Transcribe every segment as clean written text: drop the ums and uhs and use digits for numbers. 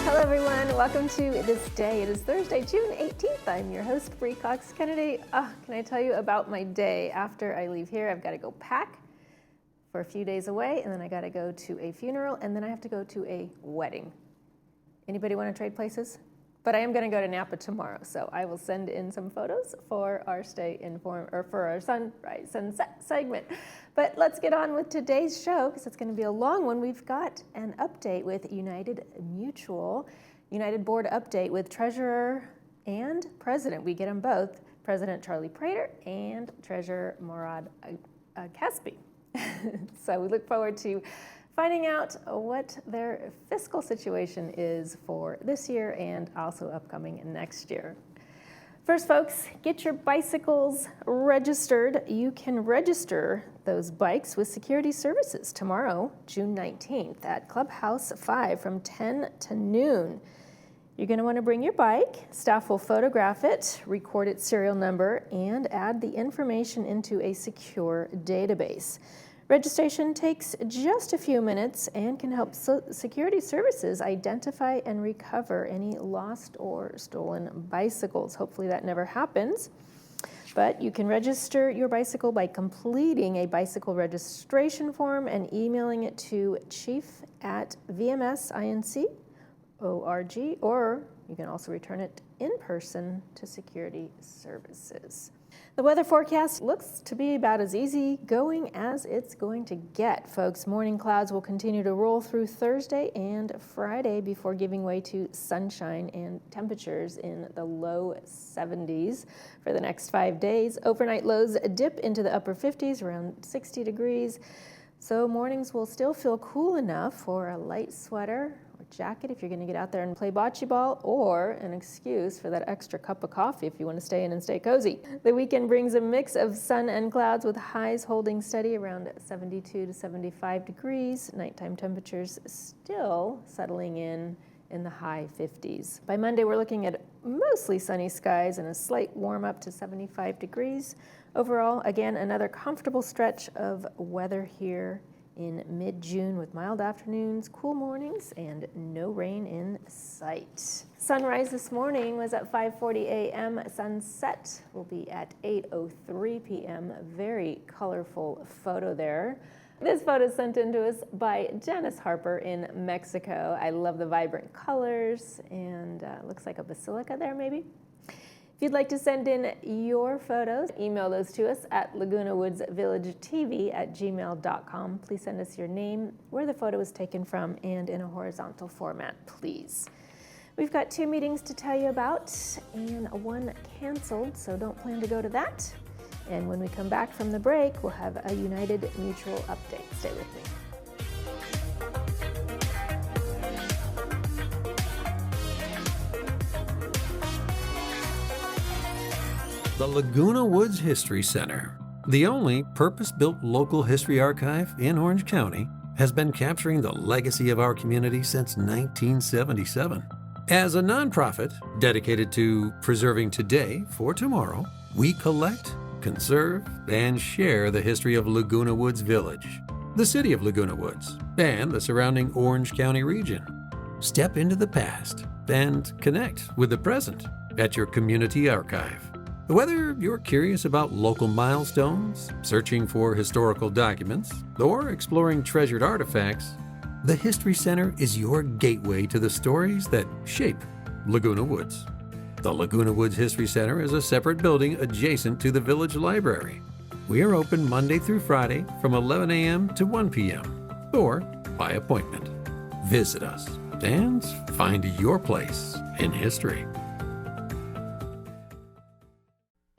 Hello everyone, welcome to This Day. It is Thursday, June 18th. I'm your host, Bree Cox Kennedy. Can I tell you about my day? After I leave here, I've got to go pack for a few days away, and then I got to go to a funeral, and then I have to go to a wedding. Anybody want to trade places? But I am going to go to Napa tomorrow, so I will send in some photos for our Stay Informed, or for our sunrise sunset segment. But let's get on with today's show, because it's going to be a long one. We've got an update with United Board update with Treasurer and President. We get them both, President Charlie Prater and Treasurer Murad Kaspi. So we look forward to finding out what their fiscal situation is for this year and also upcoming next year. First, folks, get your bicycles registered. You can register those bikes with Security Services tomorrow, June 19th, at Clubhouse 5 from 10 to noon. You're going to want to bring your bike. Staff will photograph it, record its serial number, and add the information into a secure database. Registration takes just a few minutes and can help Security Services identify and recover any lost or stolen bicycles. Hopefully that never happens. But you can register your bicycle by completing a bicycle registration form and emailing it to chief@vmsinc.org, or you can also return it in person to Security Services. The weather forecast looks to be about as easy going as it's going to get, folks. Morning clouds will continue to roll through Thursday and Friday before giving way to sunshine and temperatures in the low 70s for the next 5 days. Overnight lows dip into the upper 50s, around 60 degrees. So mornings will still feel cool enough for a light sweater or jacket if you're going to get out there and play bocce ball, or an excuse for that extra cup of coffee if you want to stay in and stay cozy. The weekend brings a mix of sun and clouds with highs holding steady around 72 to 75 degrees. Nighttime temperatures still settling in the high 50s. By Monday, we're looking at mostly sunny skies and a slight warm up to 75 degrees. Overall, again, another comfortable stretch of weather here in mid-June with mild afternoons, cool mornings, and no rain in sight. Sunrise this morning was at 5:40 a.m. Sunset will be at 8:03 p.m. Very colorful photo there. This photo is sent in to us by Janice Harper in Mexico. I love the vibrant colors, and looks like a basilica there maybe. If you'd like to send in your photos, email those to us at lagunawoodsvillagetv@gmail.com. Please send us your name, where the photo was taken from, and in a horizontal format, please. We've got 2 meetings to tell you about and 1 canceled, so don't plan to go to that. And when we come back from the break, we'll have a United Mutual update. Stay with me. The Laguna Woods History Center, the only purpose-built local history archive in Orange County, has been capturing the legacy of our community since 1977. As a nonprofit dedicated to preserving today for tomorrow, we collect, conserve, and share the history of Laguna Woods Village, the city of Laguna Woods, and the surrounding Orange County region. Step into the past and connect with the present at your community archive. Whether you're curious about local milestones, searching for historical documents, or exploring treasured artifacts, the History Center is your gateway to the stories that shape Laguna Woods. The Laguna Woods History Center is a separate building adjacent to the Village Library. We are open Monday through Friday from 11 a.m. to 1 p.m. or by appointment. Visit us and find your place in history.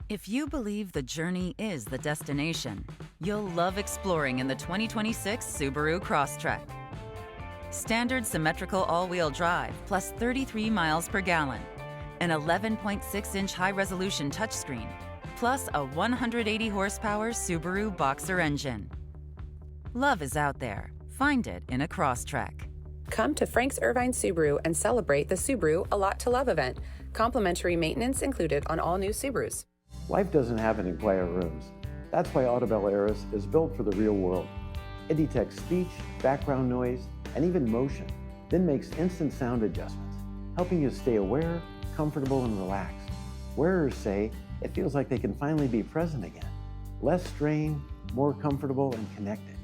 If you believe the journey is the destination, you'll love exploring in the 2026 Subaru Crosstrek. Standard symmetrical all-wheel drive plus 33 miles per gallon, an 11.6-inch high-resolution touchscreen, plus a 180 horsepower Subaru Boxer engine. Love is out there. Find it in a Crosstrek. Come to Frank's Irvine Subaru and celebrate the Subaru A Lot to Love event. Complimentary maintenance included on all new Subarus. Life doesn't have any quiet rooms. That's why Audibel Aris is built for the real world. It detects speech, background noise, and even motion, then makes instant sound adjustments. helping you stay aware, comfortable, and relaxed. Wearers say it feels like they can finally be present again. Less strain, more comfortable, and connected.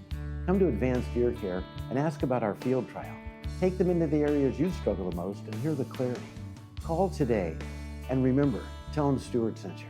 Come to Advanced Ear Care and ask about our field trial. Take them into the areas you struggle the most and hear the clarity. Call today, and remember, tell them Stuart sent you.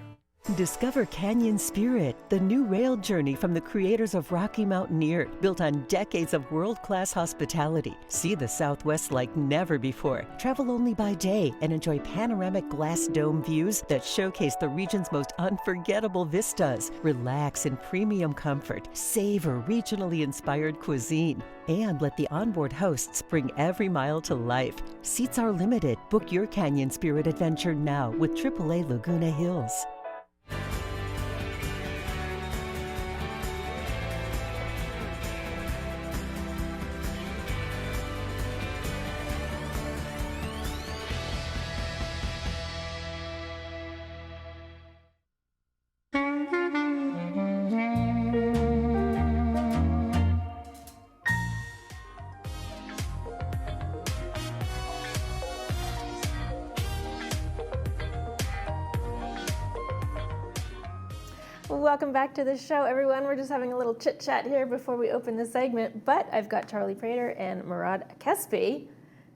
Discover Canyon Spirit, the new rail journey from the creators of Rocky Mountaineer, built on decades of world-class hospitality. See the Southwest like never before. Travel only by day and enjoy panoramic glass dome views that showcase the region's most unforgettable vistas. Relax in premium comfort. Savor regionally inspired cuisine. And let the onboard hosts bring every mile to life. Seats are limited. Book your Canyon Spirit adventure now with AAA Laguna Hills. Welcome back to the show, everyone. We're just having a little chit chat here before we open the segment, but I've got Charlie Prater and Murad Kespi,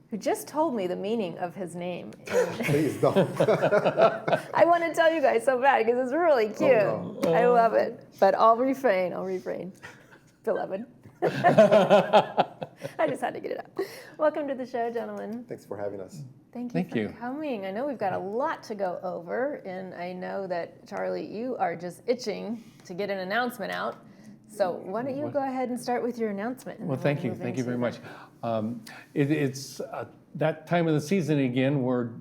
who just told me the meaning of his name. Please don't. I want to tell you guys so bad because it's really cute. Oh, no. I love it, but I'll refrain. Beloved. I just had to get it out. Welcome to the show, gentlemen. Thanks for having us. Thank you for coming. I know we've got a lot to go over, and I know that, Charlie, you are just itching to get an announcement out. So why don't you go ahead and start with your announcement? Well, thank you. Thank you very much. It's that time of the season again where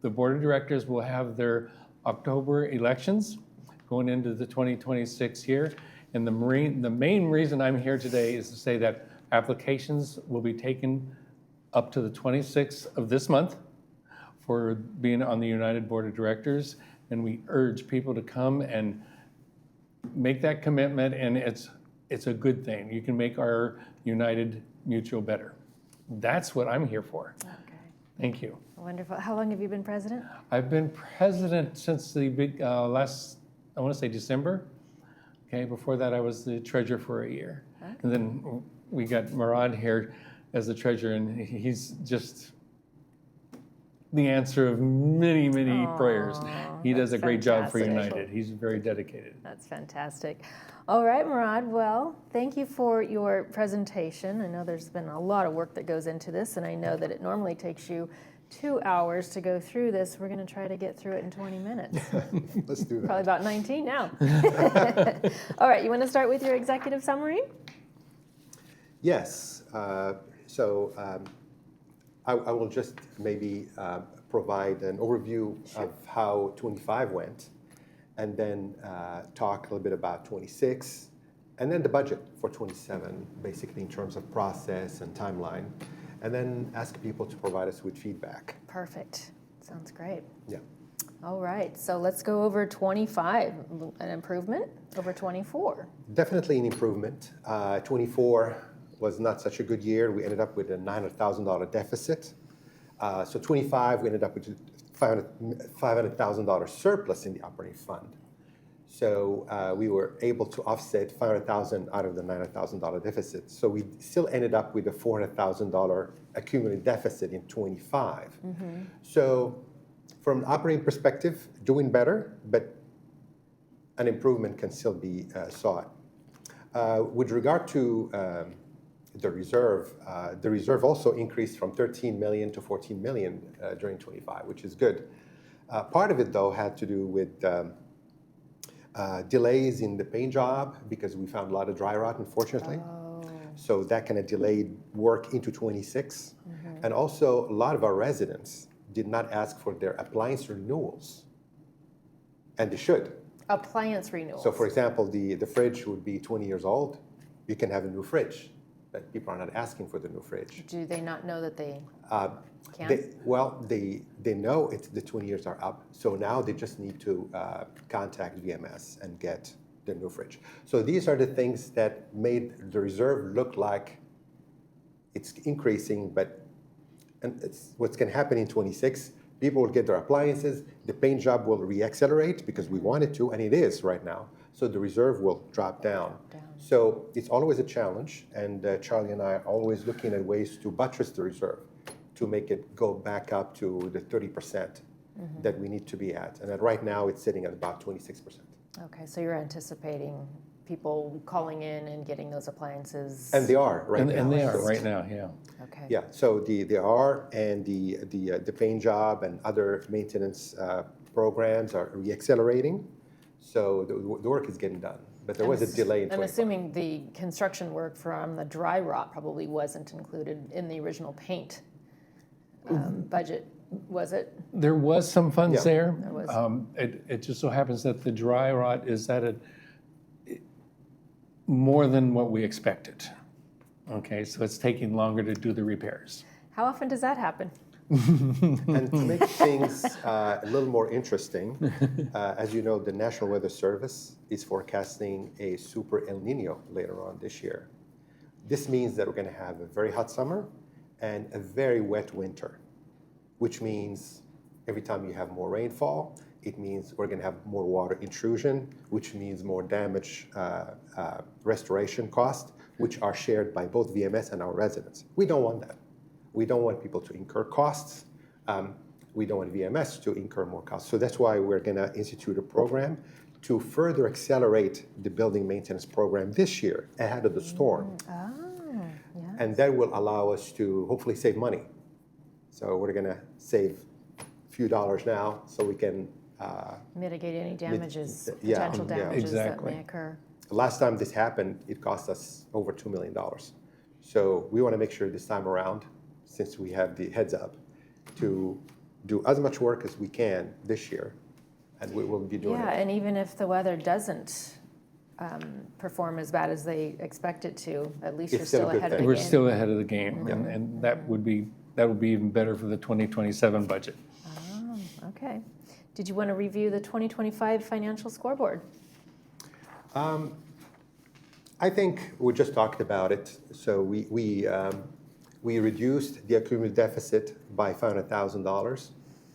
the board of directors will have their October elections going into the 2026 year. And the main reason I'm here today is to say that applications will be taken up to the 26th of this month for being on the United Board of Directors. And we urge people to come and make that commitment, and it's a good thing. You can make our United Mutual better. That's what I'm here for. Okay. Thank you. Wonderful. How long have you been president? I've been president since the last, I want to say December. Okay, before that I was the treasurer for a year. Okay. And then we got Murad here as the treasurer, and he's just the answer of many, many prayers. He does a great job for United. He's very dedicated. That's fantastic. All right, Murad, well, thank you for your presentation. I know there's been a lot of work that goes into this, and I know that it normally takes you 2 hours to go through this. We're going to try to get through it in 20 minutes. Let's do that. Probably about 19 now. All right, you want to start with your executive summary? Yes. I will just maybe provide an overview of how 25 went, and then talk a little bit about 26, and then the budget for 27, basically in terms of process and timeline, and then ask people to provide us with feedback. Perfect. Sounds great. Yeah. All right, so let's go over 25, an improvement over 24. Definitely an improvement. 24 was not such a good year. We ended up with a $900,000 deficit. So 25, we ended up with $500,000 surplus in the operating fund. So we were able to offset $500,000 out of the $900,000 deficit. So we still ended up with a $400,000 accumulated deficit in 25. Mm-hmm. So from an operating perspective, doing better, but an improvement can still be sought. With regard to the reserve also increased from 13 million to 14 million during 25, which is good. Part of it, though, had to do with delays in the paint job because we found a lot of dry rot, unfortunately. Oh. So that kind of delayed work into 26. Mm-hmm. And also, a lot of our residents did not ask for their appliance renewals, and they should. Appliance renewals. So, for example, the fridge would be 20 years old. You can have a new fridge. But people are not asking for the new fridge. Do they not know that they can? They know the 20 years are up, so now they just need to contact VMS and get the new fridge. So these are the things that made the reserve look like it's increasing, but and what's going to happen in 26, people will get their appliances, the paint job will reaccelerate because we want it to, and it is right now. So the reserve will drop down. So it's always a challenge, and Charlie and I are always looking at ways to buttress the reserve to make it go back up to the 30% that we need to be at. And right now it's sitting at about 26%. Okay, so you're anticipating people calling in and getting those appliances? And they are right now. And they are right now, yeah. Okay. Yeah, so they are, and the paint job and other maintenance programs are reaccelerating. So the work is getting done, but there was a delay in 25. I'm assuming the construction work from the dry rot probably wasn't included in the original paint budget, was it? There was some funds there. There was. It just so happens that the dry rot is at more than what we expected. Okay, so it's taking longer to do the repairs. How often does that happen? And to make things a little more interesting, as you know, the National Weather Service is forecasting a super El Nino later on this year. This means that we're going to have a very hot summer and a very wet winter, which means every time you have more rainfall, it means we're going to have more water intrusion, which means more damage restoration costs, which are shared by both VMS and our residents. We don't want that. We don't want people to incur costs. We don't want VMS to incur more costs. So that's why we're going to institute a program to further accelerate the building maintenance program this year ahead of the storm. Yeah. And that will allow us to hopefully save money. So we're going to save a few dollars now so we can Mitigate any damages, yeah, potential yeah. damages that Exactly. may occur. Last time this happened, it cost us over $2 million. So we want to make sure this time around, since we have the heads up, to do as much work as we can this year, and we will be doing Yeah, it. and even if the weather doesn't perform as bad as they expect it to, at least It's you're still a still good ahead of the thing. We're game. still ahead of the game, and that would be even better for the 2027 budget. Oh, okay. Did you want to review the 2025 financial scoreboard? I think we just talked about it. So we reduced the accumulated deficit by $500,000,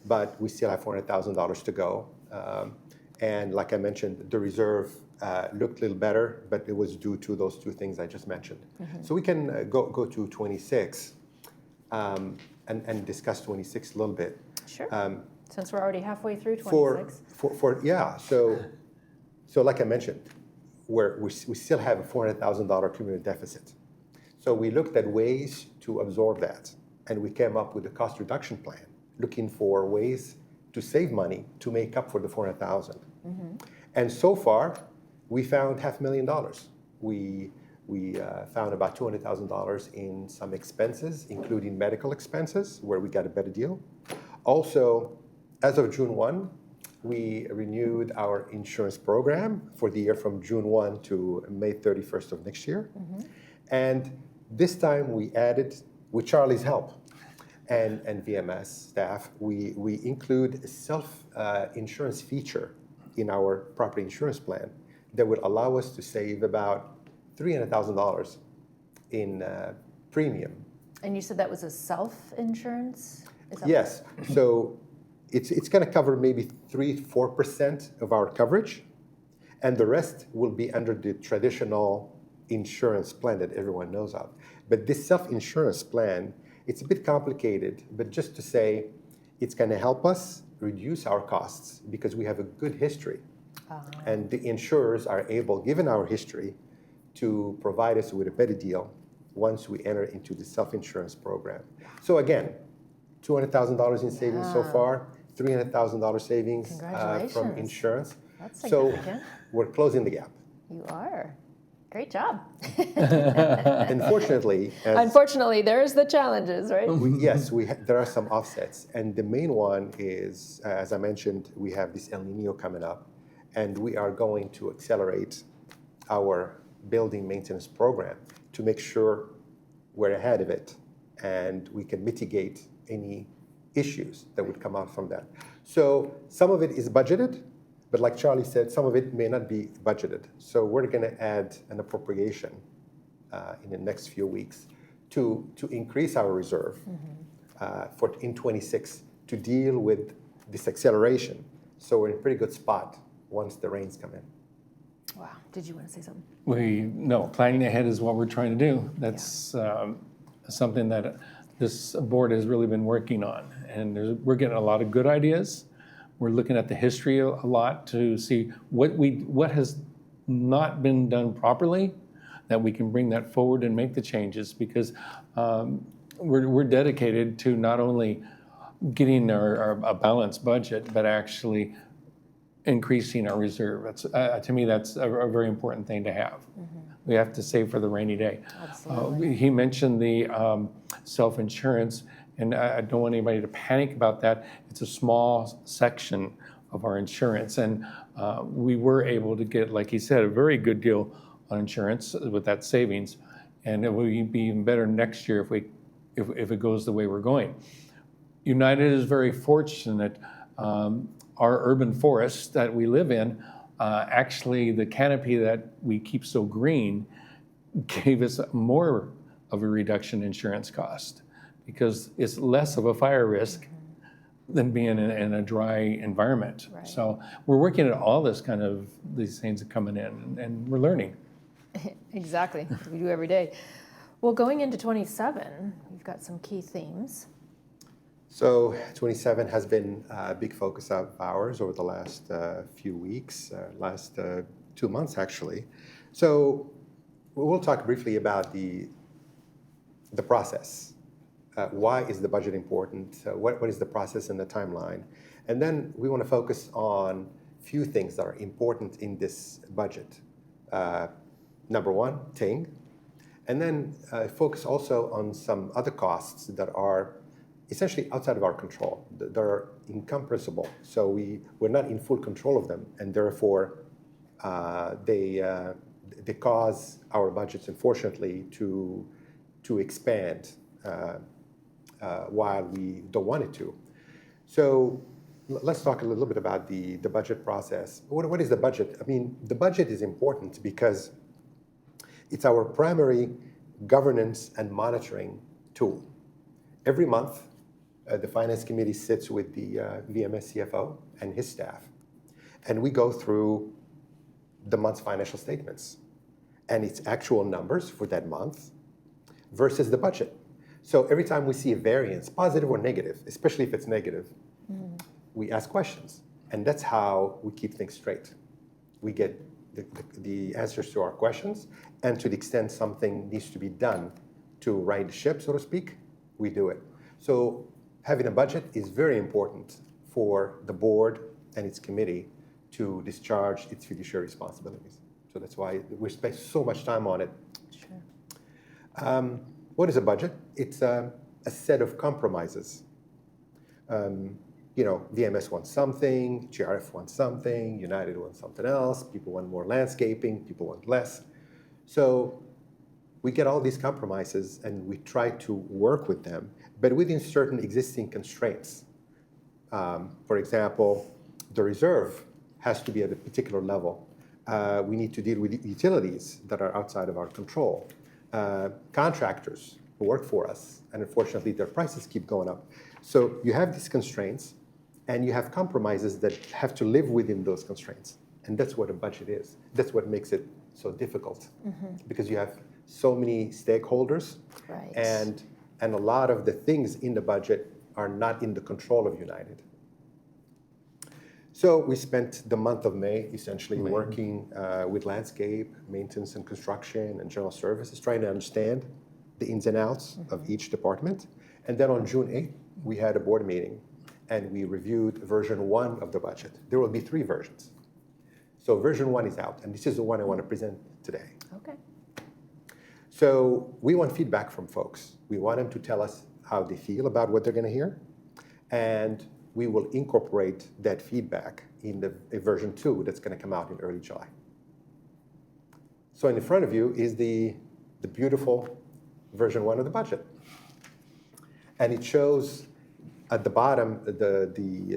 but we still have $400,000 to go. And like I mentioned, the reserve looked a little better, but it was due to those two things I just mentioned. So we can go to 26 and discuss 26 a little bit. Sure. Since we're already halfway through 26. So like I mentioned, we still have a $400,000 accumulated deficit. So we looked at ways to absorb that, and we came up with a cost reduction plan, looking for ways to save money to make up for the $400,000. And so far, we found $500,000. We found about $200,000 in some expenses, including medical expenses, where we got a better deal. Also, as of June 1, we renewed our insurance program for the year from June 1 to May 31st of next year. And this time we added, with Charlie's help and VMS staff, we include a self-insurance feature in our property insurance plan that would allow us to save about $300,000 in premium. And you said that was a self-insurance? Yes. So it's going to cover maybe 3-4% of our coverage, and the rest will be under the traditional insurance plan that everyone knows of. But this self-insurance plan, it's a bit complicated, but just to say, it's going to help us reduce our costs because we have a good history. And the insurers are able, given our history, to provide us with a better deal once we enter into the self-insurance program. So again, $200,000 in savings so far, $300,000 savings from insurance. That's So significant. we're closing the gap. You are. Great job. Unfortunately, Unfortunately, there's the challenges, right? there are some offsets. And the main one is, as I mentioned, we have this El Nino coming up, and we are going to accelerate our building maintenance program to make sure we're ahead of it and we can mitigate any issues that would come out from that. So some of it is budgeted, but like Charlie said, some of it may not be budgeted. So we're going to add an appropriation in the next few weeks to increase our reserve in 26 to deal with this acceleration. So we're in a pretty good spot once the rains come in. Wow. Did you want to say something? No, planning ahead is what we're trying to do. That's something that this board has really been working on. And we're getting a lot of good ideas. We're looking at the history a lot to see what has not been done properly, that we can bring that forward and make the changes, because we're dedicated to not only getting a balanced budget, but actually increasing our reserve. To me, that's a very important thing to have. Mm-hmm. We have to save for the rainy day. Absolutely. He mentioned the self-insurance, and I don't want anybody to panic about that. It's a small section of our insurance, and we were able to get, like he said, a very good deal on insurance with that savings, and it will be even better next year if it goes the way we're going. United is very fortunate. Our urban forest that we live in, actually the canopy that we keep so green gave us more of a reduction in insurance cost, because it's less of a fire risk than being in a dry environment. Right. So we're working at all these things are coming in, and we're learning. Exactly, we do every day. Well, going into 27, we've got some key themes. So 27 has been a big focus of ours over the last few weeks, last 2 months actually. So we'll talk briefly about the process. Why is the budget important? What is the process and the timeline? And then we want to focus on a few things that are important in this budget. Number one, ting. And then focus also on some other costs that are essentially outside of our control. They're incompressible. So we're not in full control of them, and therefore they cause our budgets, unfortunately, to expand while we don't want it to. So let's talk a little bit about the budget process. What is the budget? I mean, the budget is important because it's our primary governance and monitoring tool. Every month, the Finance Committee sits with the VMS CFO and his staff, and we go through the month's financial statements and its actual numbers for that month versus the budget. So every time we see a variance, positive or negative, especially if it's negative, we ask questions, and that's how we keep things straight. We get the answers to our questions, and to the extent something needs to be done to right the ship, so to speak, we do it. So having a budget is very important for the board and its committee to discharge its fiduciary responsibilities. So that's why we spend so much time on it. Sure. What is a budget? It's a set of compromises. VMS wants something, GRF wants something, United wants something else, people want more landscaping, people want less. So we get all these compromises and we try to work with them, but within certain existing constraints. For example, the reserve has to be at a particular level. We need to deal with utilities that are outside of our control. Contractors who work for us, and unfortunately their prices keep going up. So you have these constraints, and you have compromises that have to live within those constraints. And that's what a budget is. That's what makes it so difficult, because you have so many stakeholders, right. and a lot of the things in the budget are not in the control of United. So we spent the month of May essentially working with landscape, maintenance and construction, and general services, trying to understand the ins and outs of each department. And then on June 8th, we had a board meeting, and we reviewed version 1 of the budget. There will be 3 versions. So version 1 is out, and this is the one I want to present today. Okay. So we want feedback from folks. We want them to tell us how they feel about what they're going to hear, and we will incorporate that feedback in the version 2 that's going to come out in early July. So in front of you is the beautiful version 1 of the budget. And it shows at the bottom, the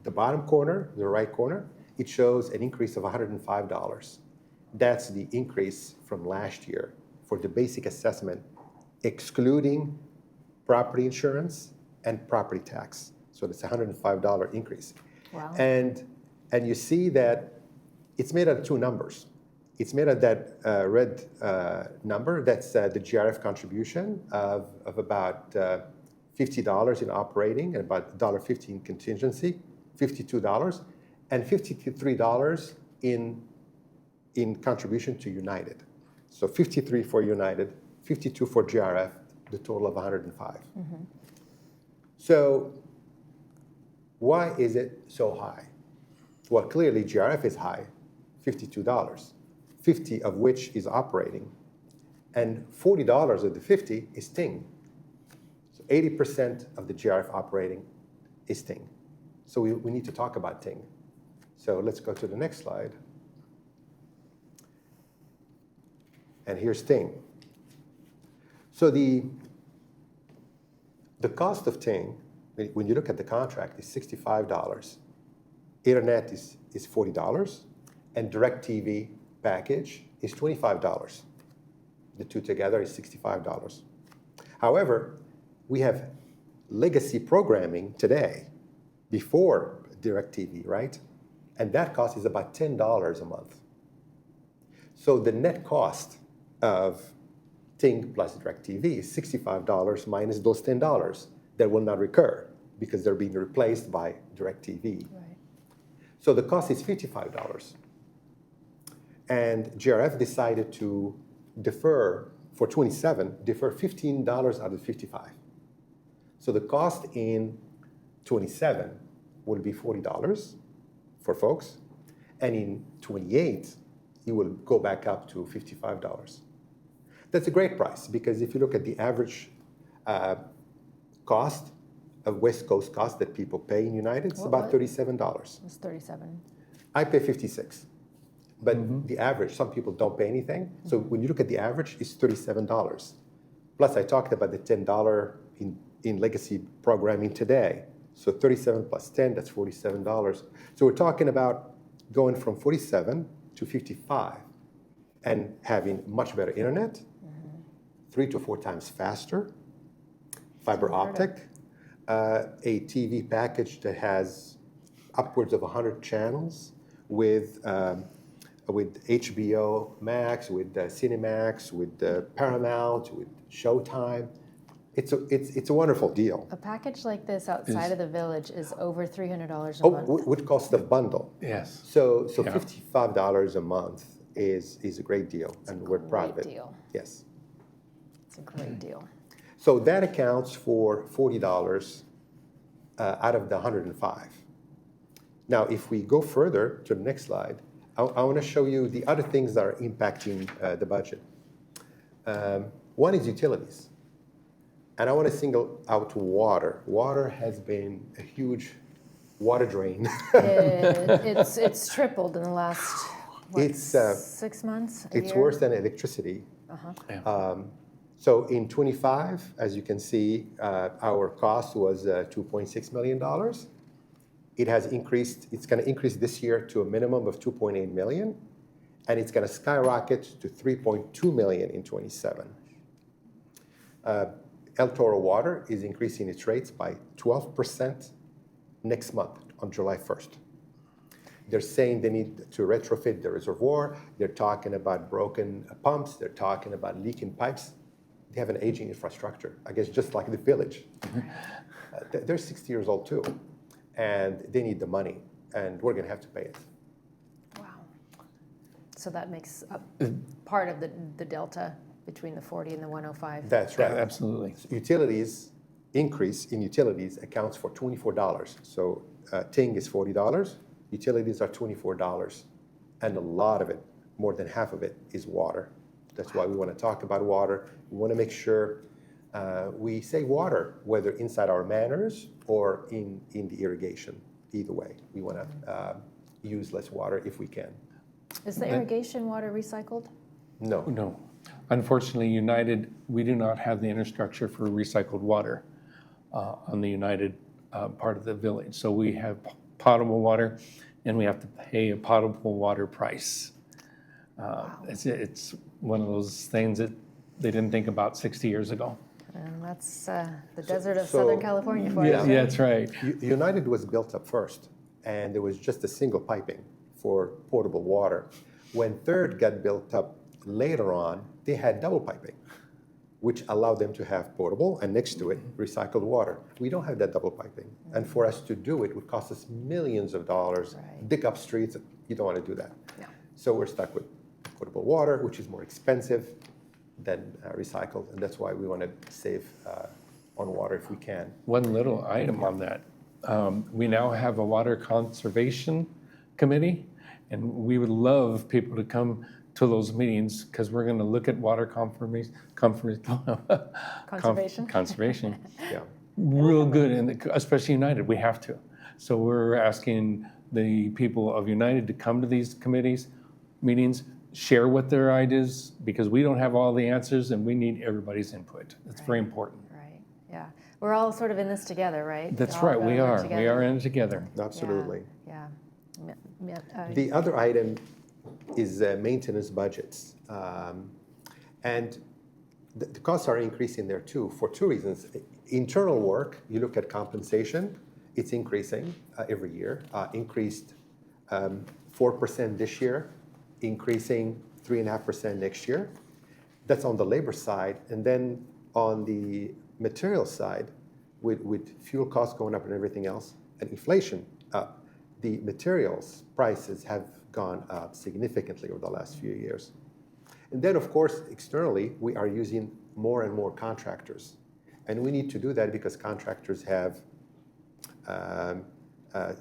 bottom corner, the right corner, it shows an increase of $105. That's the increase from last year for the basic assessment, excluding property insurance, and property tax. So that's a $105 increase. Wow. And you see that it's made out of two numbers. It's made out of that red number. That's the GRF contribution of about $50 in operating and about $1.50 in contingency, $52, and $53 in contribution to United. So 53 for United, 52 for GRF, the total of 105. So why is it so high? Well, clearly GRF is high, $52, 50 of which is operating, and $40 of the 50 is ting. So 80% of the GRF operating is ting. So we need to talk about ting. So let's go to the next slide. And here's ting. So the cost of ting, when you look at the contract, is $65. Internet is $40, and DirecTV package is $25. The two together is $65. However, we have legacy programming today before DirecTV, right? And that cost is about $10 a month. So the net cost of Ting plus DirecTV is $65 minus those $10 that will not recur because they're being replaced by DirecTV. Right. So the cost is $55. And GRF decided to defer, for 27, defer $15 out of 55. So the cost in 27 will be $40 for folks, and in 28, it will go back up to $55. That's a great price, because if you look at the average cost of West Coast cost that people pay in United, it's about $37. It's 37. I pay 56. But the average, some people don't pay anything. So when you look at the average, it's $37. Plus, I talked about the $10 in legacy programming today. So 37 plus 10, that's $47. So we're talking about going from 47 to 55 and having much better internet, 3 to 4 times faster, fiber optic, a TV package that has upwards of 100 channels with HBO Max, with Cinemax, with Paramount, with Showtime. It's a wonderful deal. A package like this outside of the village is over $300 a Oh, month. would cost the bundle. Yes. So Yeah. $55 a month is a great deal, and we're proud of it. Great deal. Yes. It's a great deal. So that accounts for $40 out of the 105. Now, if we go further to the next slide, I want to show you the other things that are impacting the budget. One is utilities. And I want to single out water. Water has been a huge water drain. It's tripled in the last, what, 6 months? A It's year? worse than electricity. So in 25, as you can see, our cost was $2.6 million. It has increased, it's going to increase this year to a minimum of $2.8 million, and it's going to skyrocket to $3.2 million in 27. El Toro Water is increasing its rates by 12% next month on July 1st. They're saying they need to retrofit the reservoir. They're talking about broken pumps. They're talking about leaking pipes. They have an aging infrastructure, I guess, just like the village. They're 60 years old too, and they need the money, and we're going to have to pay it. Wow. So that makes up part of the delta between the 40 and the 105. That's right. Absolutely. Utilities, increase in utilities accounts for $24. So Ting is $40, utilities are $24. And a lot of it, more than half of it, is water. That's why we want to talk about water. We want to make sure we say water, whether inside our manors or in the irrigation. Either way, we want to use less water if we can. Is the irrigation water recycled? No. No. Unfortunately, United, we do not have the infrastructure for recycled water on the United part of the village. So we have potable water, and we have to pay a potable water price. It's one of those things that they didn't think about 60 years ago. And that's the desert of so- Southern California for you. Yeah, that's right. United was built up first, and there was just a single piping for potable water. When Third got built up later on, they had double piping, which allowed them to have potable and next to it recycled water. We don't have that double piping, and for us to do it would cost us millions of dollars, Right. dig up streets. You don't want to do that. No. So we're stuck with potable water, which is more expensive than recycled, and that's why we want to save on water if we can. One little item on that. We now have a water conservation committee, and we would love people to come to those meetings because we're going to look at water Conservation. conservation. Yeah. Real good, and especially United, we have to. So we're asking the people of United to come to these meetings, share what their ideas, because we don't have all the answers and we need everybody's input. It's very important. Right, yeah. We're all sort of in this together, right? That's All right, we going are. We together. are in it together. Absolutely. Yeah. The other item is maintenance budgets. And the costs are increasing there too for two reasons. Internal work, you look at compensation, it's increasing every year, increased 4% this year, increasing 3.5% next year. That's on the labor side. And then on the material side, with fuel costs going up and everything else, and inflation up, the materials prices have gone up significantly over the last few years. And then, of course, externally, we are using more and more contractors. And we need to do that because contractors have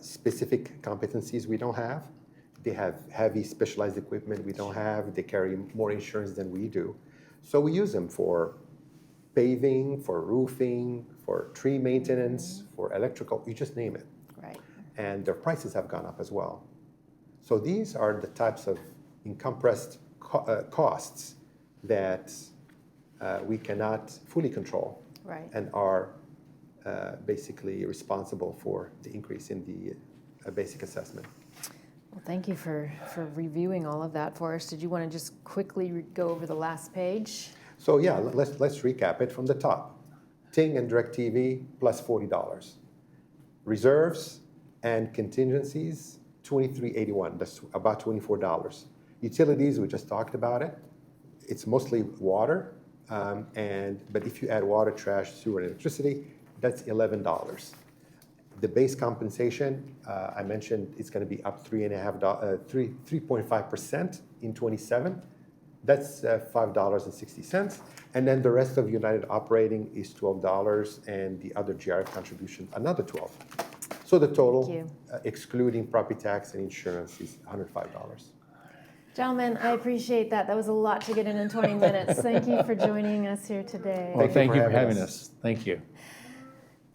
specific competencies we don't have. They have heavy specialized equipment we don't have. They carry more insurance than we do. So we use them for paving, for roofing, for tree maintenance, for electrical, you just name it. Right. And their prices have gone up as well. So these are the types of compressed costs that we cannot fully control, Right. and are basically responsible for the increase in the basic assessment. Well, thank you for reviewing all of that for us. Did you want to just quickly go over the last page? So yeah, let's recap it from the top. Ting and DirecTV plus $40. Reserves and contingencies, $23.81. That's about $24. Utilities, we just talked about it. It's mostly water, but if you add water, trash, sewer, and electricity, that's $11. The base compensation, I mentioned, it's going to be up 3.5% in 27. That's $5.60. And then the rest of United Operating is $12, and the other GRF contribution, another $12. So the total, excluding property tax and insurance, is $105. Gentlemen, I appreciate that. That was a lot to get in 20 minutes. Thank you for joining us here today. Well, thank you for having us. Thank you.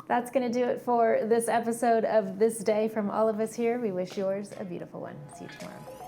That's going to do it for this episode of This Day from all of us here. We wish yours a beautiful one. See you tomorrow.